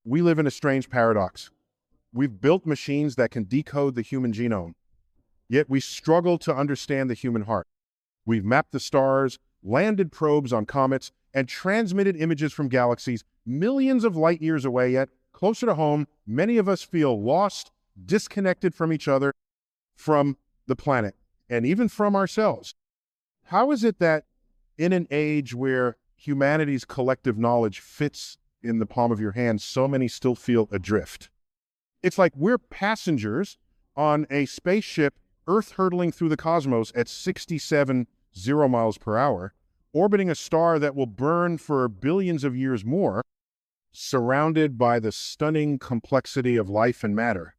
We live in a strange paradox. We've built machines that can decode the human genome, yet we struggle to understand the human heart. We've mapped the stars, landed probes on comets, and transmitted images from galaxies millions of light years away, yet closer to home, many of us feel lost, disconnected from each other, from the planet, and even from ourselves. How is it that in an age where humanity's collective knowledge fits in the palm of your hand, so many still feel adrift? It's like we're passengers on a spaceship Earth-hurtling through the cosmos at 67 miles per hour, orbiting a star that will burn for billions of years more, surrounded by the stunning complexity of life and matter.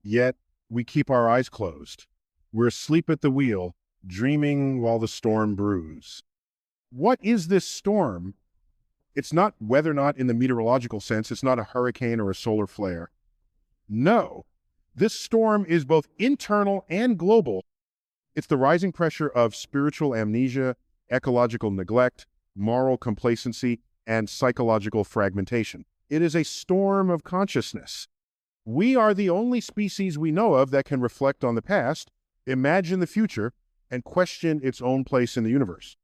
Yet we keep our eyes closed. We're asleep at the wheel, dreaming while the storm brews. What is this storm? It's not weather, not in the meteorological sense. It's not a hurricane or a solar flare. No, this storm is both internal and global. It's the rising pressure of spiritual amnesia, ecological neglect, moral complacency, and psychological fragmentation. It is a storm of consciousness. We are the only species we know of that can reflect on the past, imagine the future, and question its own place in the universe.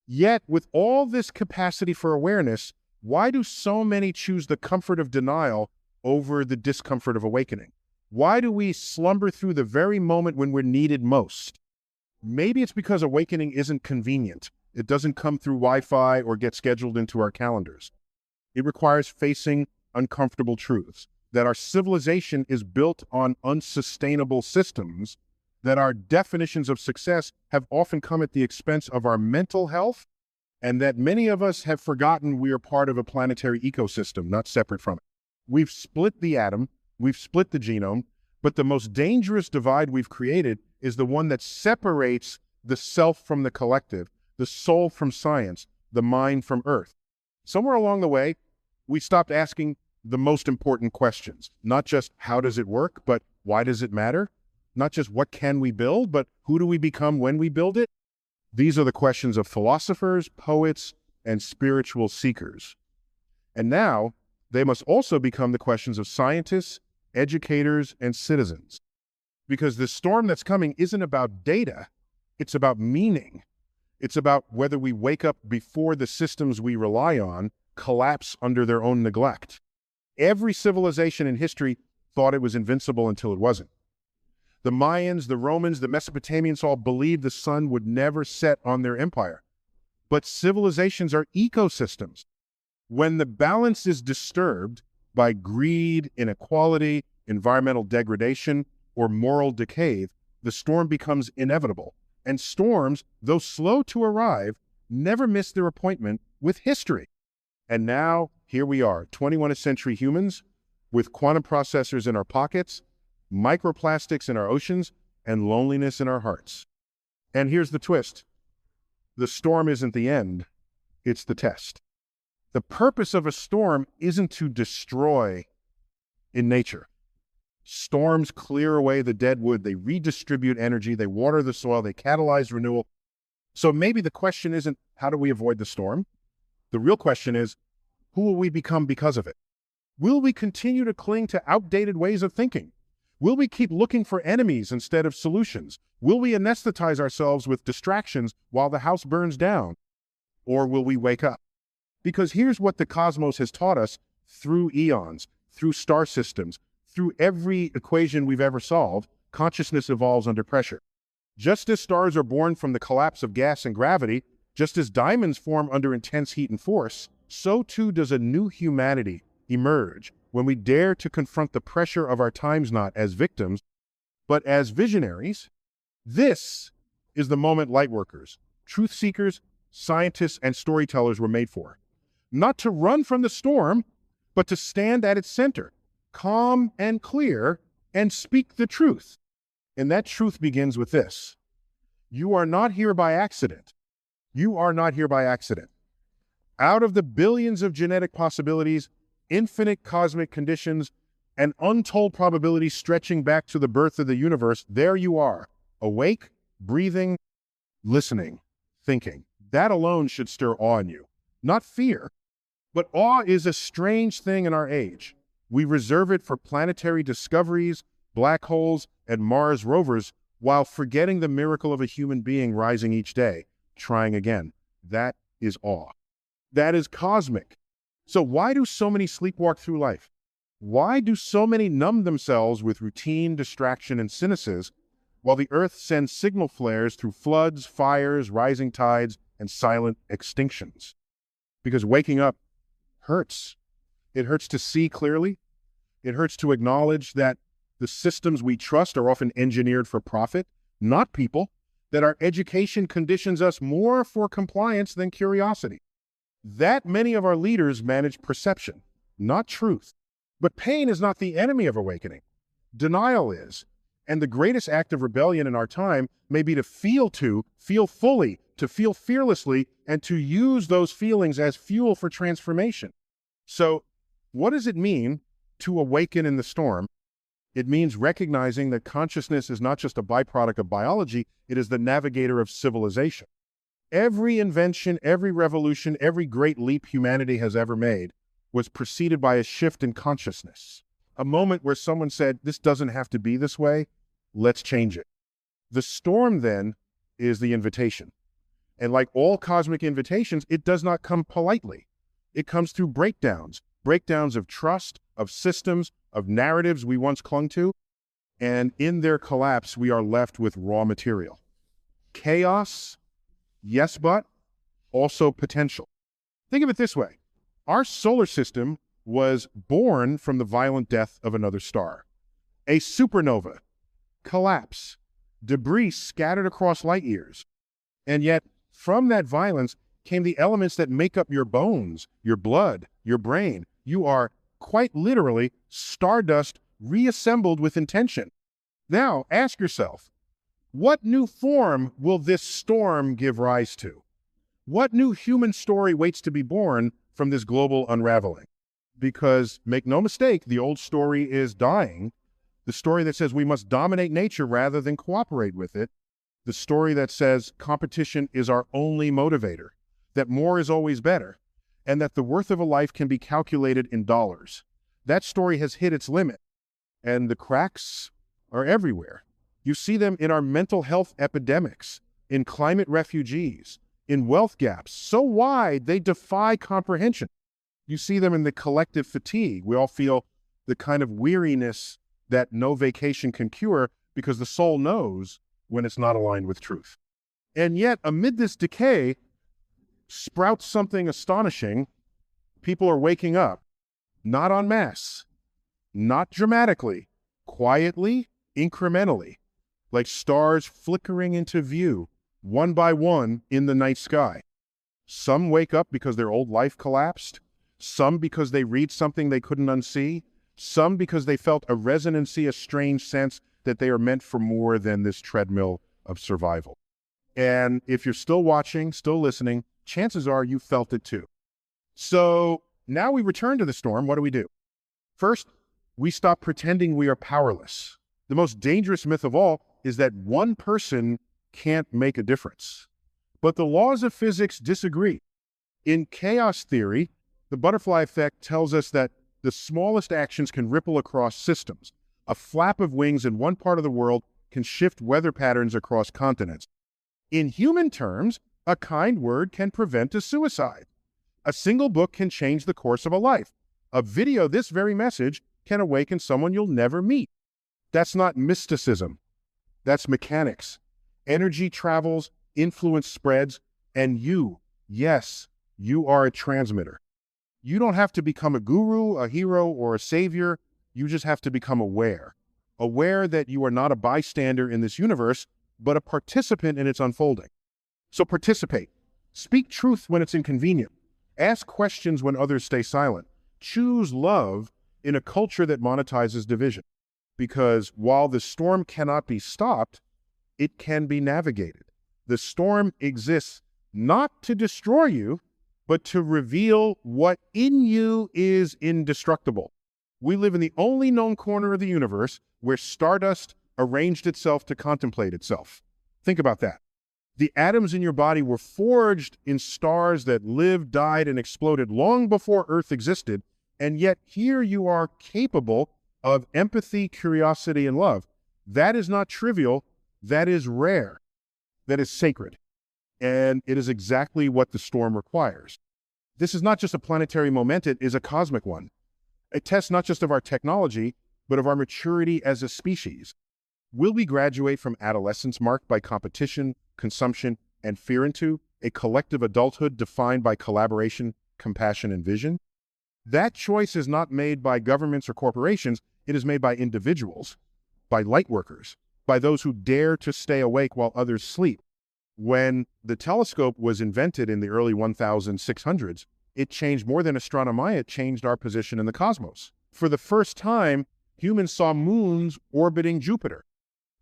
Yet, with all this capacity for awareness, why do so many choose the comfort of denial over the discomfort of awakening? Why do we slumber through the very moment when we're needed most? Maybe it's because awakening isn't convenient. It doesn't come through Wi-Fi or get scheduled into our calendars. It requires facing uncomfortable truths, that our civilization is built on unsustainable systems, that our definitions of success have often come at the expense of our mental health, and that many of us have forgotten we are part of a planetary ecosystem, not separate from it. We've split the atom, we've split the genome, but the most dangerous divide we've created is the one that separates the self from the collective, the soul from science, the mind from earth. Somewhere along the way, we stopped asking the most important questions. Not just how does it work, but why does it matter? Not just what can we build, but who do we become when we build it? These are the questions of philosophers, poets, and spiritual seekers. And now, they must also become the questions of scientists, educators, and citizens. Because the storm that's coming isn't about data, it's about meaning. It's about whether we wake up before the systems we rely on collapse under their own neglect. Every civilization in history thought it was invincible until it wasn't. The Mayans, the Romans, the Mesopotamians all believed the sun would never set on their empire. But civilizations are ecosystems. When the balance is disturbed by greed, inequality, environmental degradation, or moral decay, the storm becomes inevitable. And storms, though slow to arrive, never miss their appointment with history. And now, here we are, 21st century humans, with quantum processors in our pockets, microplastics in our oceans, and loneliness in our hearts. And here's the twist. The storm isn't the end, it's the test. The purpose of a storm isn't to destroy in nature. Storms clear away the dead wood, they redistribute energy, they water the soil, they catalyze renewal. So maybe the question isn't, how do we avoid the storm? The real question is, who will we become because of it? Will we continue to cling to outdated ways of thinking? Will we keep looking for enemies instead of solutions? Will we anesthetize ourselves with distractions while the house burns down? Or will we wake up? Because here's what the cosmos has taught us through eons, through star systems, through every equation we've ever solved, consciousness evolves under pressure. Just as stars are born from the collapse of gas and gravity, just as diamonds form under intense heat and force, so too does a new humanity emerge when we dare to confront the pressure of our times not as victims, but as visionaries. This is the moment lightworkers, truth seekers, scientists, and storytellers were made for. Not to run from the storm, but to stand at its center, calm and clear, and speak the truth. And that truth begins with this. You are not here by accident. You are not here by accident. Out of the billions of genetic possibilities, infinite cosmic conditions, and untold probabilities stretching back to the birth of the universe, there you are, awake, breathing, listening, thinking. That alone should stir awe in you. Not fear, but awe is a strange thing in our age. We reserve it for planetary discoveries, black holes, and Mars rovers, while forgetting the miracle of a human being rising each day, trying again. That is awe. That is cosmic. So why do so many sleepwalk through life? Why do so many numb themselves with routine, distraction, and cynicism, while the Earth sends signal flares through floods, fires, rising tides, and silent extinctions? Because waking up hurts. It hurts to see clearly. It hurts to acknowledge that the systems we trust are often engineered for profit, not people, that our education conditions us more for compliance than curiosity. That many of our leaders manage perception, not truth. But pain is not the enemy of awakening. Denial is. And the greatest act of rebellion in our time may be to feel fully, to feel fearlessly, and to use those feelings as fuel for transformation. So, what does it mean to awaken in the storm? It means recognizing that consciousness is not just a byproduct of biology, it is the navigator of civilization. Every invention, every revolution, every great leap humanity has ever made was preceded by a shift in consciousness. A moment where someone said, this doesn't have to be this way, let's change it. The storm, then, is the invitation. And like all cosmic invitations, it does not come politely. It comes through breakdowns of trust, of systems, of narratives we once clung to, and in their collapse, we are left with raw material. Chaos, yes, but also potential. Think of it this way. Our solar system was born from the violent death of another star. A supernova, collapse, debris scattered across light years. And yet, from that violence came the elements that make up your bones, your blood, your brain. You are quite literally stardust reassembled with intention. Now, ask yourself, what new form will this storm give rise to? What new human story waits to be born from this global unraveling? Because, make no mistake, the old story is dying. The story that says we must dominate nature rather than cooperate with it. The story that says competition is our only motivator, that more is always better, and that the worth of a life can be calculated in dollars. That story has hit its limit, and the cracks are everywhere. You see them in our mental health epidemics, in climate refugees, in wealth gaps, so wide they defy comprehension. You see them in the collective fatigue. We all feel the kind of weariness that no vacation can cure because the soul knows when it's not aligned with truth. And yet, amid this decay, sprouts something astonishing. People are waking up, not en masse, not dramatically, quietly, incrementally, like stars flickering into view, one by one in the night sky. Some wake up because their old life collapsed, some because they read something they couldn't unsee, some because they felt a resonancy, a strange sense that they are meant for more than this treadmill of survival. And if you're still watching, still listening, chances are you felt it too. So now we return to the storm. What do? First, we stop pretending we are powerless. The most dangerous myth of all is that one person can't make a difference. But the laws of physics disagree. In chaos theory, the butterfly effect tells us that the smallest actions can ripple across systems. A flap of wings in one part of the world can shift weather patterns across continents. In human terms, a kind word can prevent a suicide. A single book can change the course of a life. A video, this very message, can awaken someone you'll never meet. That's not mysticism. That's mechanics. Energy travels, influence spreads, and you, yes, you are a transmitter. You don't have to become a guru, a hero, or a savior. You just have to become aware. Aware that you are not a bystander in this universe, but a participant in its unfolding. So participate. Speak truth when it's inconvenient. Ask questions when others stay silent. Choose love in a culture that monetizes division. Because while the storm cannot be stopped, it can be navigated. The storm exists not to destroy you, but to reveal what in you is indestructible. We live in the only known corner of the universe where stardust arranged itself to contemplate itself. Think about that. The atoms in your body were forged in stars that lived, died, and exploded long before Earth existed, And yet here you are capable of empathy, curiosity, and love. That is not trivial. That is rare. That is sacred. And it is exactly what the storm requires. This is not just a planetary moment, it is a cosmic one. A test not just of our technology, but of our maturity as a species. Will we graduate from adolescence marked by competition, consumption, and fear into a collective adulthood defined by collaboration, compassion, and vision? That choice is not made by governments or corporations. It is made by individuals, by light workers, by those who dare to stay awake while others sleep. When the telescope was invented in the early 1600s, it changed more than astronomy, it changed our position in the cosmos. For the first time, humans saw moons orbiting Jupiter.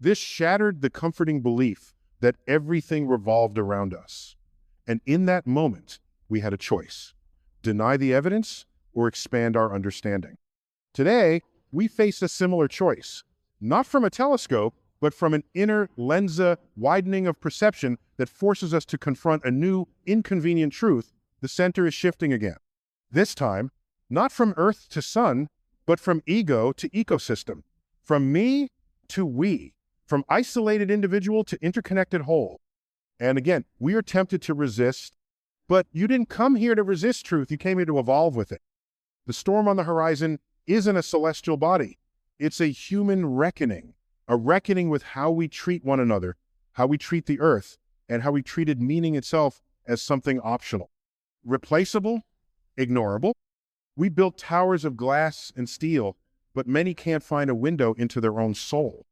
This shattered the comforting belief that everything revolved around us. And in that moment, we had a choice: deny the evidence or expand our understanding. Today, we face a similar choice, not from a telescope, but from an inner lensa widening of perception that forces us to confront a new, inconvenient truth. The center is shifting again. This time, not from Earth to Sun, but from ego to ecosystem, from me to we, from isolated individual to interconnected whole. And again, we are tempted to resist, but you didn't come here to resist truth, you came here to evolve with it. The storm on the horizon isn't a celestial body. It's a human reckoning, a reckoning with how we treat one another, how we treat the earth, and how we treated meaning itself as something optional. Replaceable, ignorable. We built towers of glass and steel, but many can't find a window into their own soul.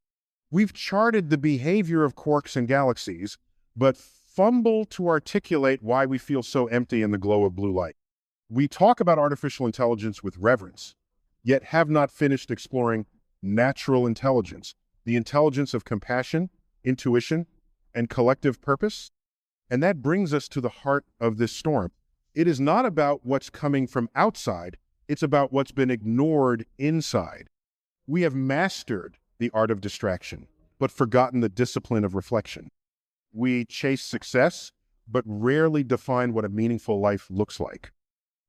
We've charted the behavior of quarks and galaxies, but fumble to articulate why we feel so empty in the glow of blue light. We talk about artificial intelligence with reverence, yet have not finished exploring natural intelligence, the intelligence of compassion, intuition, and collective purpose. And that brings us to the heart of this storm. It is not about what's coming from outside, it's about what's been ignored inside. We have mastered the art of distraction, but forgotten the discipline of reflection. We chase success, but rarely define what a meaningful life looks like.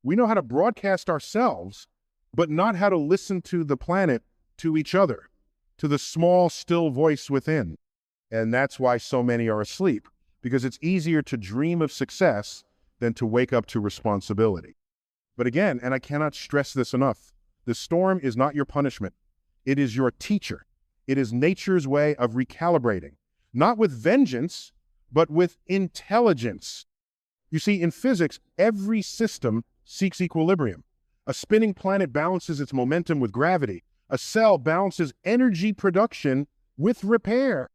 We know how to broadcast ourselves, but not how to listen to the planet, to each other, to the small, still voice within. And that's why so many are asleep, because it's easier to dream of success than to wake up to responsibility. But again, and I cannot stress this enough, the storm is not your punishment. It is your teacher. It is nature's way of recalibrating, not with vengeance, but with intelligence. You see, in physics, every system seeks equilibrium. A spinning planet balances its momentum with gravity. A cell balances energy production with repair.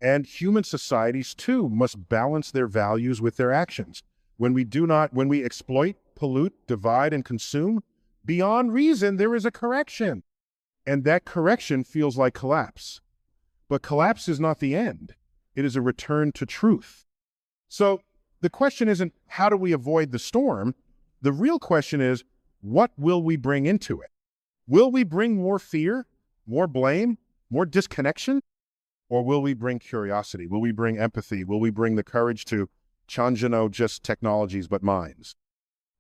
And human societies, too, must balance their values with their actions. When we exploit, pollute, divide, and consume, beyond reason, there is a correction. And that correction feels like collapse. But collapse is not the end. It is a return to truth. So the question isn't, how do we avoid the storm? The real question is, what will we bring into it? Will we bring more fear, more blame, more disconnection? Or will we bring curiosity? Will we bring empathy? Will we bring the courage to change no just technologies but minds?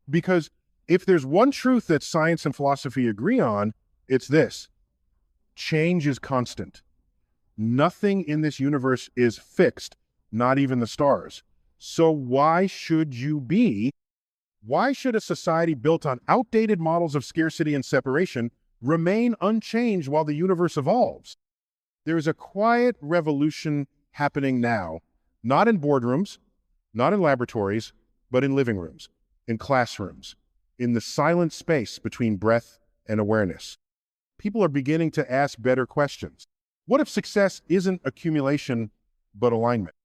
Because if there's one truth that science and philosophy agree on, it's this: change is constant. Nothing in this universe is fixed, not even the stars. So why should a society built on outdated models of scarcity and separation remain unchanged while the universe evolves? There is a quiet revolution happening now, not in boardrooms, not in laboratories, but in living rooms, in classrooms, in the silent space between breath and awareness. People are beginning to ask better questions. What if success isn't accumulation, but alignment?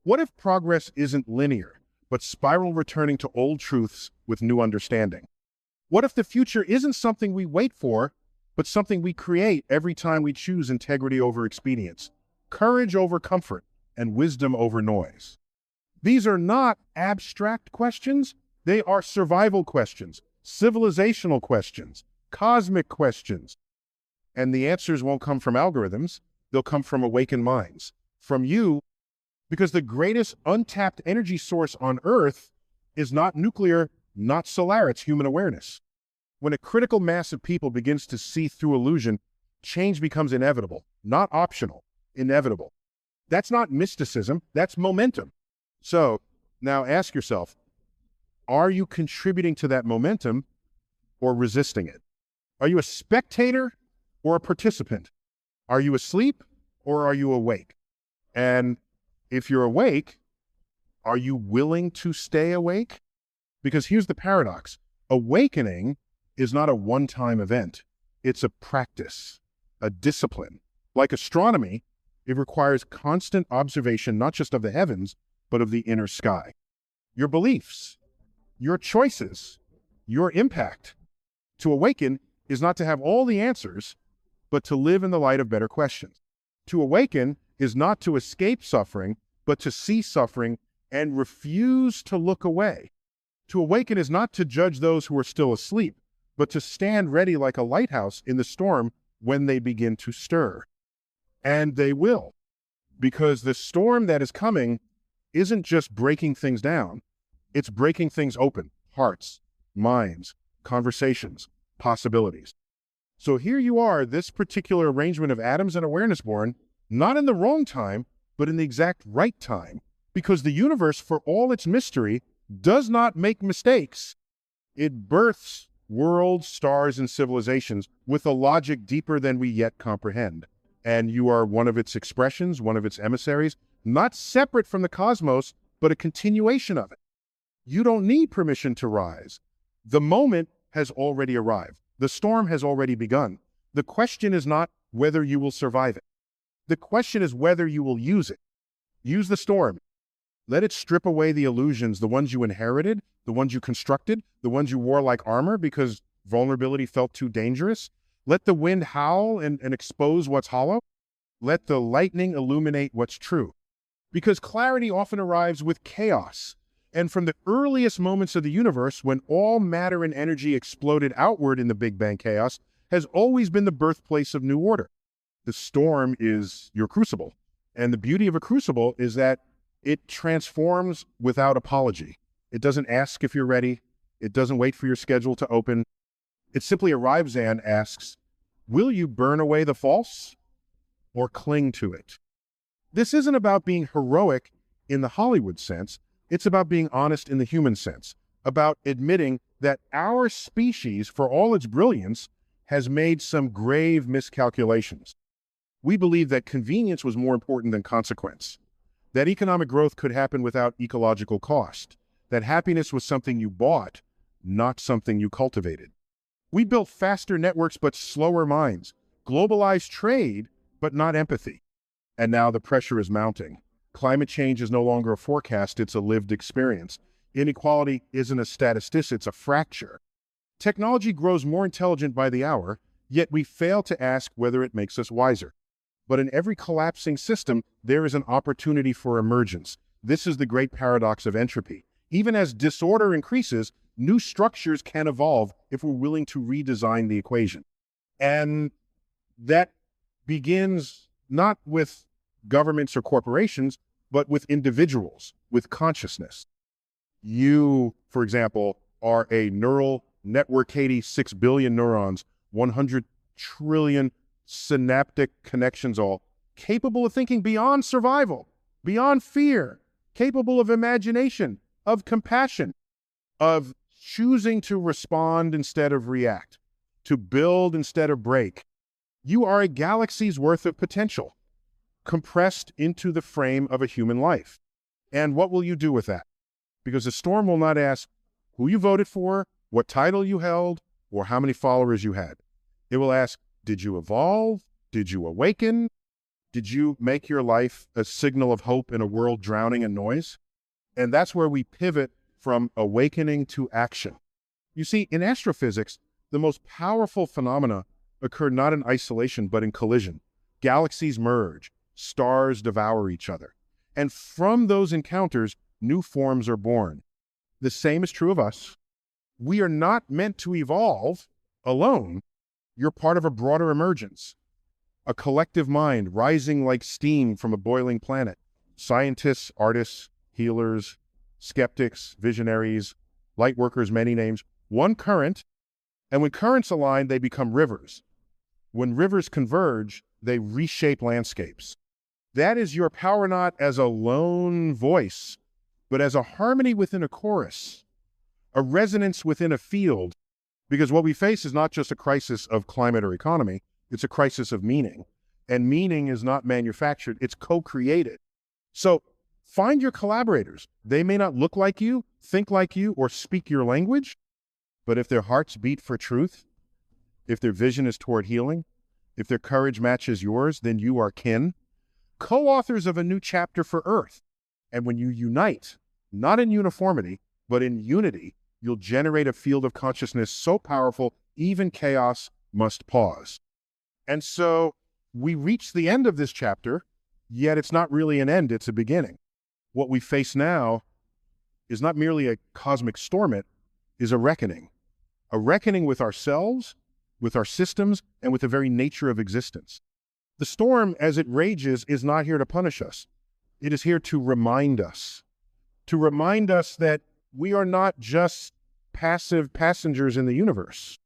What if progress isn't linear, but spiral returning to old truths with new understanding? What if the future isn't something we wait for, but something we create every time we choose integrity over expedience, courage over comfort, and wisdom over noise? These are not abstract questions. They are survival questions, civilizational questions, cosmic questions. And the answers won't come from algorithms. They'll come from awakened minds, from you, because the greatest untapped energy source on Earth is not nuclear, not solar, it's human awareness. When a critical mass of people begins to see through illusion, change becomes inevitable, not optional, inevitable. That's not mysticism, that's momentum. So now ask yourself, are you contributing to that momentum or resisting it? Are you a spectator or a participant? Are you asleep or are you awake? And if you're awake, are you willing to stay awake? Because here's the paradox. Awakening is not a one-time event. It's a practice, a discipline. Like astronomy, it requires constant observation, not just of the heavens, but of the inner sky. Your beliefs, your choices, your impact. To awaken is not to have all the answers, but to live in the light of better questions. To awaken is not to escape suffering, but to see suffering and refuse to look away. To awaken is not to judge those who are still asleep, but to stand ready like a lighthouse in the storm when they begin to stir. And they will, because the storm that is coming isn't just breaking things down, it's breaking things open, hearts, minds, conversations, possibilities. So here you are, this particular arrangement of atoms and awareness born, not in the wrong time, but in the exact right time, because the universe, for all its mystery, does not make mistakes. It births worlds, stars, and civilizations with a logic deeper than we yet comprehend. And you are one of its expressions, one of its emissaries, not separate from the cosmos, but a continuation of it. You don't need permission to rise. The moment has already arrived. The storm has already begun. The question is not whether you will survive it. The question is whether you will use it. Use the storm. Let it strip away the illusions, the ones you inherited, the ones you constructed, the ones you wore like armor because vulnerability felt too dangerous. Let the wind howl and expose what's hollow. Let the lightning illuminate what's true. Because clarity often arrives with chaos. And from the earliest moments of the universe, when all matter and energy exploded outward in the Big Bang chaos, has always been the birthplace of new order. The storm is your crucible. And the beauty of a crucible is that it transforms without apology. It doesn't ask if you're ready. It doesn't wait for your schedule to open. It simply arrives and asks, will you burn away the false or cling to it? This isn't about being heroic in the Hollywood sense. It's about being honest in the human sense, about admitting that our species, for all its brilliance, has made some grave miscalculations. We believe that convenience was more important than consequence, that economic growth could happen without ecological cost, that happiness was something you bought, not something you cultivated. We built faster networks but slower minds, globalized trade but not empathy. And now the pressure is mounting. Climate change is no longer a forecast, it's a lived experience. Inequality isn't a statistic, it's a fracture. Technology grows more intelligent by the hour, yet we fail to ask whether it makes us wiser. But in every collapsing system, there is an opportunity for emergence. This is the great paradox of entropy. Even as disorder increases, new structures can evolve if we're willing to redesign the equation. And that begins not with governments or corporations, but with individuals, with consciousness. You, for example, are a neural network, 86 billion neurons, 100 trillion synaptic connections, all capable of thinking beyond survival, beyond fear, capable of imagination, of compassion, of choosing to respond instead of react, to build instead of break. You are a galaxy's worth of potential, compressed into the frame of a human life. And what will you do with that? Because the storm will not ask who you voted for, what title you held, or how many followers you had. It will ask, did you evolve? Did you awaken? Did you make your life a signal of hope in a world drowning in noise? And that's where we pivot from awakening to action. You see, in astrophysics, the most powerful phenomena occur not in isolation, but in collision. Galaxies merge, stars devour each other. And from those encounters, new forms are born. The same is true of us. We are not meant to evolve alone. You're part of a broader emergence, a collective mind rising like steam from a boiling planet. Scientists, artists, healers, skeptics, visionaries, light workers, many names, one current, And when currents align, they become rivers. When rivers converge, they reshape landscapes. That is your power not as a lone voice, but as a harmony within a chorus, a resonance within a field. Because what we face is not just a crisis of climate or economy, it's a crisis of meaning. And meaning is not manufactured, it's co-created. So find your collaborators. They may not look like you, think like you, or speak your language, but if their hearts beat for truth, if their vision is toward healing, if their courage matches yours, then you are kin, co-authors of a new chapter for Earth. And when you unite, not in uniformity, but in unity, you'll generate a field of consciousness so powerful, even chaos must pause. And so we reach the end of this chapter, yet it's not really an end, it's a beginning. What we face now is not merely a cosmic storm, it is a reckoning with ourselves, with our systems, and with the very nature of existence. The storm, as it rages, is not here to punish us. It is here to remind us that we are not just passive passengers in the universe.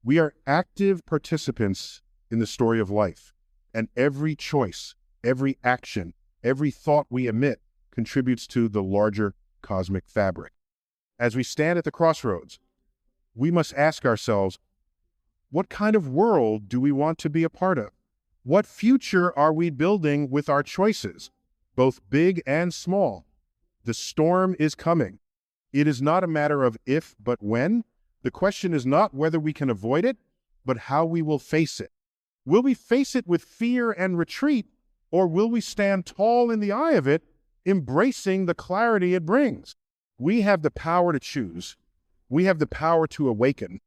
We are active participants in the story of life. And every choice, every action, every thought we emit contributes to the larger cosmic fabric. As we stand at the crossroads, we must ask ourselves, what kind of world do we want to be a part of? What future are we building with our choices, both big and small? The storm is coming. It is not a matter of if, but when. The question is not whether we can avoid it, but how we will face it. Will we face it with fear and retreat, or will we stand tall in the eye of it, embracing the clarity it brings? We have the power to choose. We have the power to awaken.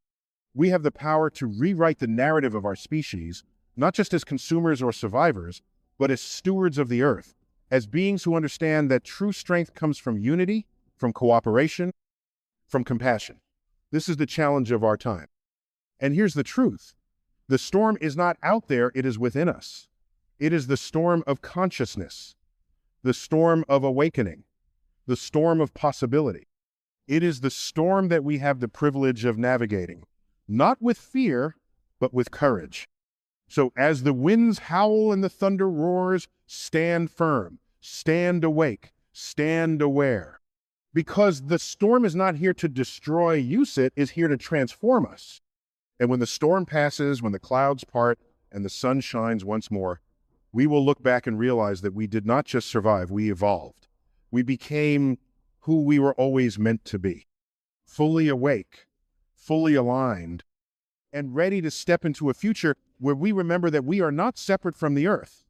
We have the power to rewrite the narrative of our species, not just as consumers or survivors, but as stewards of the earth, as beings who understand that true strength comes from unity, from cooperation, from compassion. This is the challenge of our time. And here's the truth. The storm is not out there, it is within us. It is the storm of consciousness, the storm of awakening, the storm of possibility. It is the storm that we have the privilege of navigating, not with fear, but with courage. So as the winds howl and the thunder roars, stand firm, stand awake, stand aware. Because the storm is not here to destroy you, it is here to transform us. And when the storm passes, when the clouds part, and the sun shines once more, we will look back and realize that we did not just survive, we evolved. We became who we were always meant to be. Fully awake, fully aligned, and ready to step into a future where we remember that we are not separate from the earth,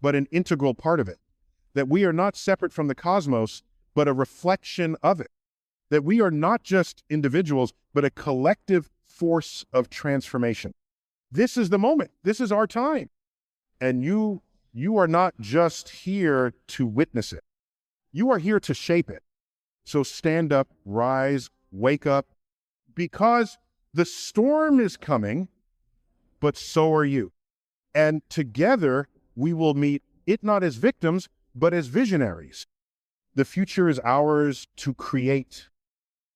but an integral part of it. That we are not separate from the cosmos, but a reflection of it. That we are not just individuals, but a collective force of transformation. This is the moment. This is our time. And you are not just here to witness it. You are here to shape it. So stand up, rise, wake up, because the storm is coming, but so are you. And together we will meet it not as victims, but as visionaries. The future is ours to create,